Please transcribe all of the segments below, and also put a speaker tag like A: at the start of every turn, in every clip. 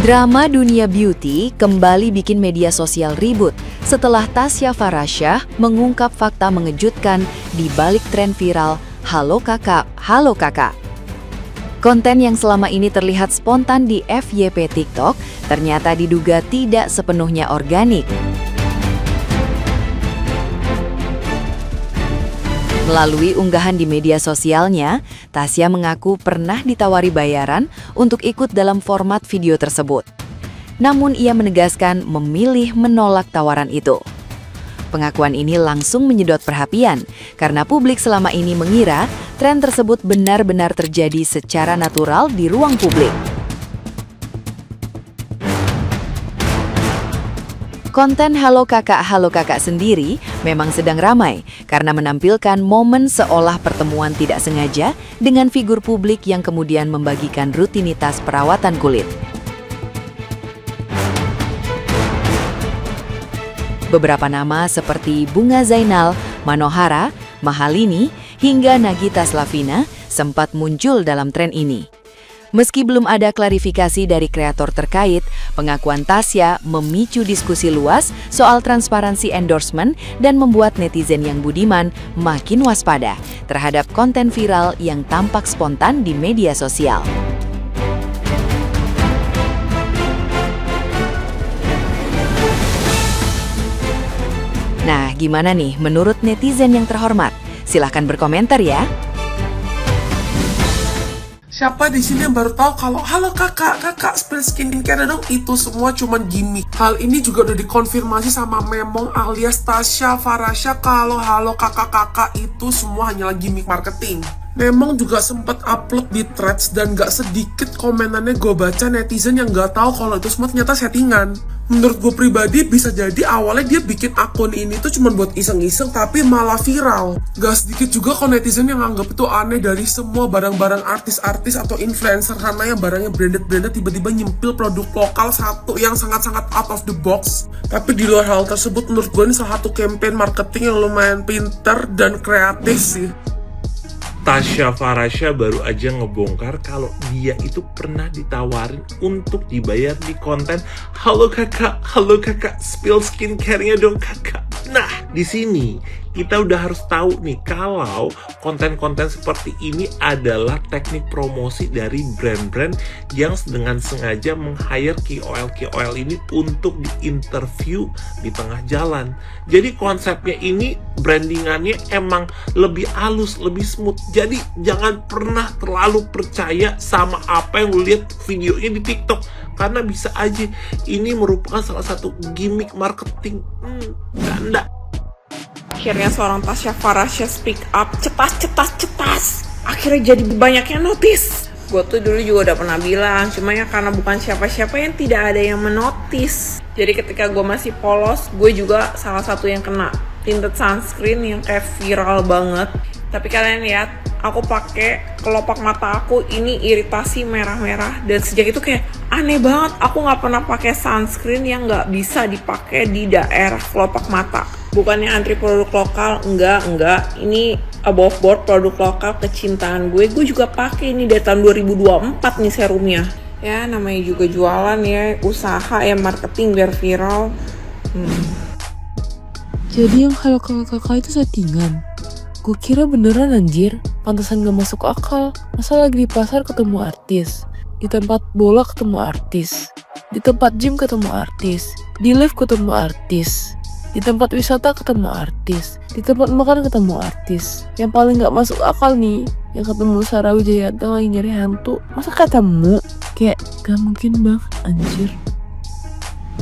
A: Drama dunia beauty kembali bikin media sosial ribut setelah Tasya Farahsyah mengungkap fakta mengejutkan di balik tren viral "Halo Kakak, Halo Kakak". Konten yang selama ini terlihat spontan di FYP TikTok ternyata diduga tidak sepenuhnya organik. Melalui unggahan di media sosialnya, Tasya mengaku pernah ditawari bayaran untuk ikut dalam format video tersebut. Namun ia menegaskan memilih menolak tawaran itu. Pengakuan ini langsung menyedot perhatian karena publik selama ini mengira tren tersebut benar-benar terjadi secara natural di ruang publik. Konten Halo Kakak sendiri memang sedang ramai karena menampilkan momen seolah pertemuan tidak sengaja dengan figur publik yang kemudian membagikan rutinitas perawatan kulit. Beberapa nama seperti Bunga Zainal, Manohara, Mahalini, hingga Nagita Slavina sempat muncul dalam tren ini. Meski belum ada klarifikasi dari kreator terkait, pengakuan Tasya memicu diskusi luas soal transparansi endorsement dan membuat netizen yang budiman makin waspada terhadap konten viral yang tampak spontan di media sosial. Nah, gimana nih menurut netizen yang terhormat? Silahkan berkomentar ya.
B: Siapa di sini yang baru tahu kalau halo kakak spill skincare dong, itu semua cuman gimmick. Hal ini juga udah dikonfirmasi sama Memong alias Tasya Farahsyah kalau halo kakak itu semua hanyalah gimmick marketing. Memong juga sempat upload di threads dan gak sedikit komenannya gue baca netizen yang gak tahu kalau itu semua ternyata settingan. Menurut gue pribadi bisa jadi awalnya dia bikin akun ini tuh cuma buat iseng-iseng tapi malah viral. Gak sedikit juga kalau netizen yang anggap itu aneh dari semua barang-barang artis-artis atau influencer karena yang barangnya branded tiba-tiba nyempil produk lokal satu yang sangat-sangat out of the box. Tapi di luar hal tersebut menurut gue ini salah satu campaign marketing yang lumayan pinter dan kreatif sih.
C: Tasya Farahsyah baru aja ngebongkar kalau dia itu pernah ditawarin untuk dibayar di konten halo kakak, spill skincare-nya dong kakak. Nah, di sini kita udah harus tahu nih kalau konten-konten seperti ini adalah teknik promosi dari brand-brand yang dengan sengaja meng-hire KOL ini untuk di-interview di tengah jalan. Jadi konsepnya ini brandingannya emang lebih halus, lebih smooth. Jadi jangan pernah terlalu percaya sama apa yang lu lihat videonya di TikTok karena bisa aja ini merupakan salah satu gimmick marketing. Ganda.
D: Akhirnya seorang Tasya Farahsyah speak up, cetas. Akhirnya jadi banyak yang notice. Gue tuh dulu juga udah pernah bilang, cuma ya karena bukan siapa-siapa yang tidak ada yang menotis. Jadi ketika gue masih polos, gue juga salah satu yang kena tinted sunscreen yang kayak viral banget. Tapi kalian lihat, aku pakai kelopak mata aku ini iritasi merah-merah dan sejak itu kayak aneh banget. Aku nggak pernah pakai sunscreen yang nggak bisa dipakai di daerah kelopak mata. Bukannya antri produk lokal, enggak. Ini above board produk lokal kecintaan gue. Gue juga pakai ini dari tahun 2024 nih serumnya. Ya namanya juga jualan ya, usaha ya marketing biar viral.
E: Jadi yang halo kakak itu settingan. Gue kira beneran anjir, pantesan gak masuk akal. Masa lagi di pasar ketemu artis, di tempat bola ketemu artis, di tempat gym ketemu artis, di lift ketemu artis, di tempat wisata ketemu artis, di tempat makan ketemu artis. Yang paling gak masuk akal nih, yang ketemu Sarah Wijayanto lagi nyari hantu, masa ketemu? Kayak gak mungkin banget anjir.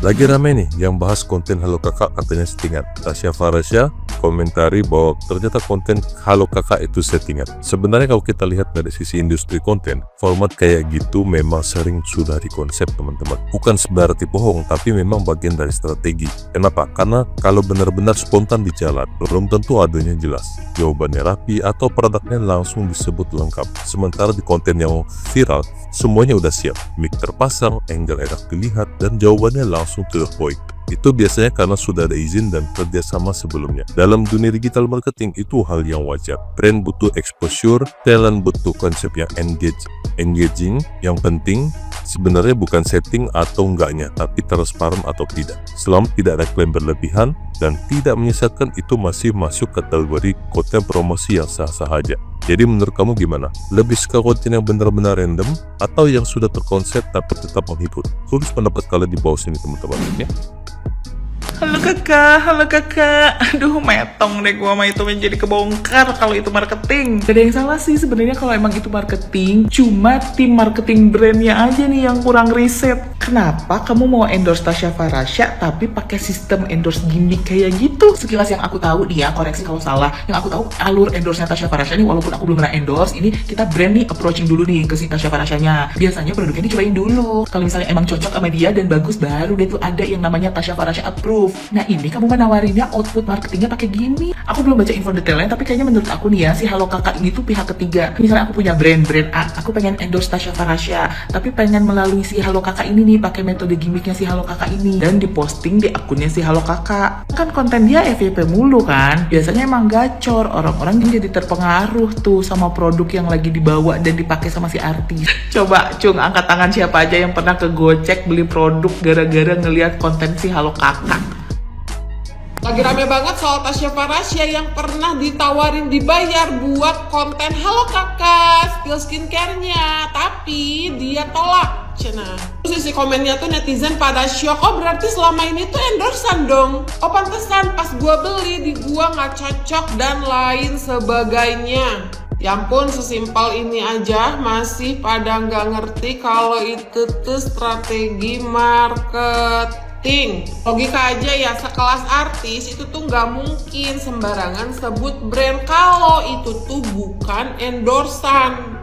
F: Lagi rame nih yang bahas konten halo kakak katanya settingan. Tasya Farahsyah komentari bahwa ternyata konten halo kakak itu settingan. Sebenarnya kalau kita lihat dari sisi industri konten, format kayak gitu memang sering sudah dikonsep teman-teman. Bukan berarti bohong, tapi memang bagian dari strategi. Kenapa? Karena kalau benar-benar spontan di jalan, belum tentu adanya jelas. Jawabannya rapi atau produknya langsung disebut lengkap. Sementara di konten yang viral, semuanya udah siap. Mic terpasang, angle enak dilihat, dan jawabannya langsung to the point. Itu biasanya karena sudah ada izin dan kerjasama sebelumnya. Dalam dunia digital marketing itu hal yang wajar. Brand butuh exposure, talent butuh konsep yang engaging. Yang penting, Sebenarnya bukan setting atau enggaknya, tapi transparan atau tidak. Selama tidak ada klaim berlebihan dan tidak menyesatkan, itu masih masuk kategori konten promosi yang sah-sah aja. Jadi menurut kamu gimana? Lebih suka konten yang benar-benar random atau yang sudah terkonsep tapi tetap menghibur? Tulis pendapat kalian di bawah sini teman-teman ya.
G: Halo kakak, aduh metong deh gua sama itu menjadi kebongkar kalau itu marketing. Gak ada yang salah sih sebenarnya kalau emang itu marketing, cuma tim marketing brandnya aja nih yang kurang riset. Kenapa kamu mau endorse Tasya Farasya tapi pakai sistem endorse gimmick kayak gitu? Sekilas yang aku tahu dia, koreksi kalau salah, yang aku tahu alur endorse-nya Tasya Farasya nih, walaupun aku belum pernah endorse, ini kita brand nih approaching dulu nih ke si Tasya Farasyanya. Biasanya produknya dicobain dulu. Kalau misalnya emang cocok sama dia dan bagus, baru deh tuh ada yang namanya Tasya Farasya approve. Nah ini kamu menawarinnya output marketingnya pakai gini. Aku belum baca info detailnya, tapi kayaknya menurut aku nih ya, si Halo Kakak ini tuh pihak ketiga. Misalnya aku punya brand A, aku pengen endorse Tasya Farasya, tapi pengen melalui si Halo Kakak ini nih, pakai metode gimmicknya si Halo Kakak ini, dan diposting di akunnya si Halo Kakak. Kan konten dia FYP mulu kan, biasanya emang gacor, orang-orang jadi terpengaruh tuh sama produk yang lagi dibawa dan dipakai sama si artis. Coba Cung, angkat tangan siapa aja yang pernah ke Gojek beli produk gara-gara ngelihat konten si Halo Kakak.
D: Lagi rame banget soal Tasya Farasya yang pernah ditawarin dibayar buat konten Halo Kakak, spill skincare-nya, tapi dia tolak. Cina. Terus isi komennya tuh netizen pada syok, oh berarti selama ini tuh endorsan dong. Oh pantesan pas gua beli di gua nggak cocok dan lain sebagainya. Ya ampun, sesimpel ini aja masih pada nggak ngerti kalau itu tuh strategi marketing. Logika aja ya, sekelas artis itu tuh nggak mungkin sembarangan sebut brand kalau itu tuh bukan endorsan.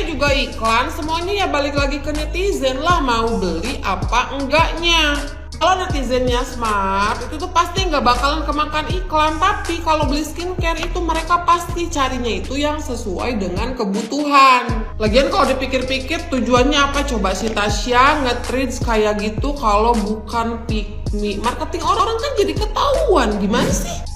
D: Juga iklan, semuanya ya balik lagi ke netizen lah, mau beli apa enggaknya. Kalau netizennya smart, itu tuh pasti nggak bakalan kemakan iklan. Tapi kalau beli skincare itu mereka pasti carinya itu yang sesuai dengan kebutuhan. Lagian kalau dipikir-pikir tujuannya apa coba si Tasya nge-treats kayak gitu kalau bukan pick me. Marketing orang kan jadi ketahuan, gimana sih?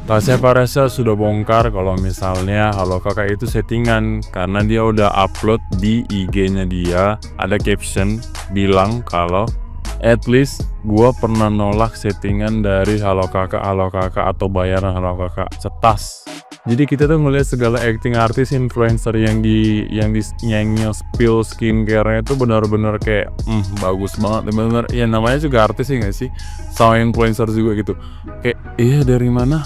H: Tasya Farasya sudah bongkar kalau misalnya Halo Kakak itu settingan, karena dia udah upload di IG-nya dia, ada caption bilang kalau at least gua pernah nolak settingan dari Halo Kakak atau bayaran Halo Kakak cetas. Jadi kita tuh ngeliat segala acting artis influencer yang spill skincare-nya itu benar-benar kayak bagus banget, bener ya, namanya juga artis sih nggak sih, sama influencer juga gitu, kayak iya dari mana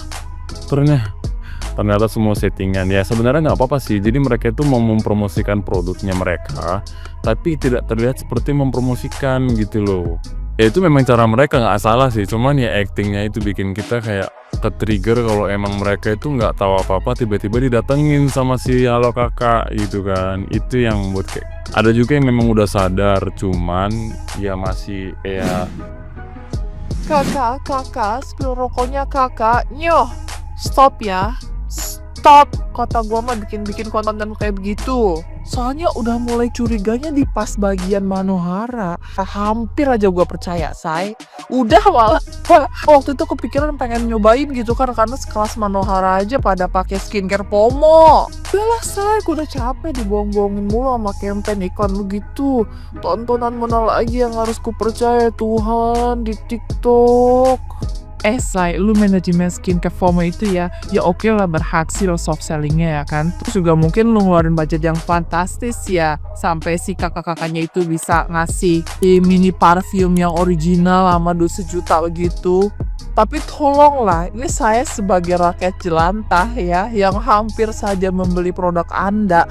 H: ternyata semua settingan. Ya sebenarnya nggak apa-apa sih, jadi mereka itu mau mempromosikan produknya mereka tapi tidak terlihat seperti mempromosikan gitu loh. Ya itu memang cara mereka, nggak salah sih, cuman ya actingnya itu bikin kita kayak ke-trigger kalau emang mereka itu nggak tahu apa-apa tiba-tiba didatengin sama si Halo Kakak gitu kan. Itu yang buat kayak, ada juga yang memang udah sadar cuman ya masih kayak
E: Kakak, spill rokoknya kakak. Nyoh, stop ya. Stop. Kata gua mah bikin konten kayak begitu. Soalnya udah mulai curiganya di pas bagian Manohara. Hampir aja gua percaya, say. Udah malah waktu itu kepikiran pengen nyobain gitu kan, karena sekelas Manohara aja pada pakai skincare Pomo. Udahlah, say, gua udah capek dibohong-bohongin mulu sama campaign iklan lu gitu. Tontonan mana lagi yang harus ku percaya Tuhan di TikTok. Say, lu manajemen skincare Pomo itu ya oke lah, berhasil soft sellingnya ya kan. Terus juga mungkin lu ngeluarin budget yang fantastis ya, sampai si kakak-kakaknya itu bisa ngasih mini parfum yang original sama 2 juta begitu. Tapi tolonglah, ini saya sebagai rakyat jelantah ya, yang hampir saja membeli produk Anda,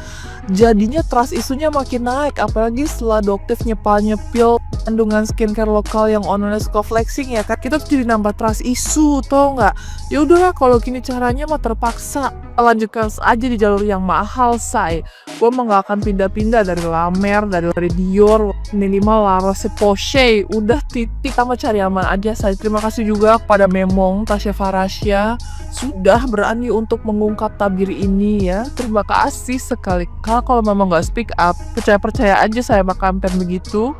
E: jadinya trust isunya makin naik, apalagi setelah Doktif nyepil kandungan skincare lokal yang online suka flexing ya kan, kita tuh jadi nambah trust isu, tau nggak? Ya udahlah, kalau gini caranya mah terpaksa lanjutkan aja di jalur yang mahal, say. Gue mah nggak akan pindah-pindah dari La Mer, dari Dior, minimal La Roche-Posay, udah titik sama cari aman aja, say. Terima kasih juga kepada Memong Tasya Farasya sudah berani untuk mengungkap tabir ini ya. Terima kasih sekali. Kalau memang nggak speak up, percaya aja saya bakal campaign begitu.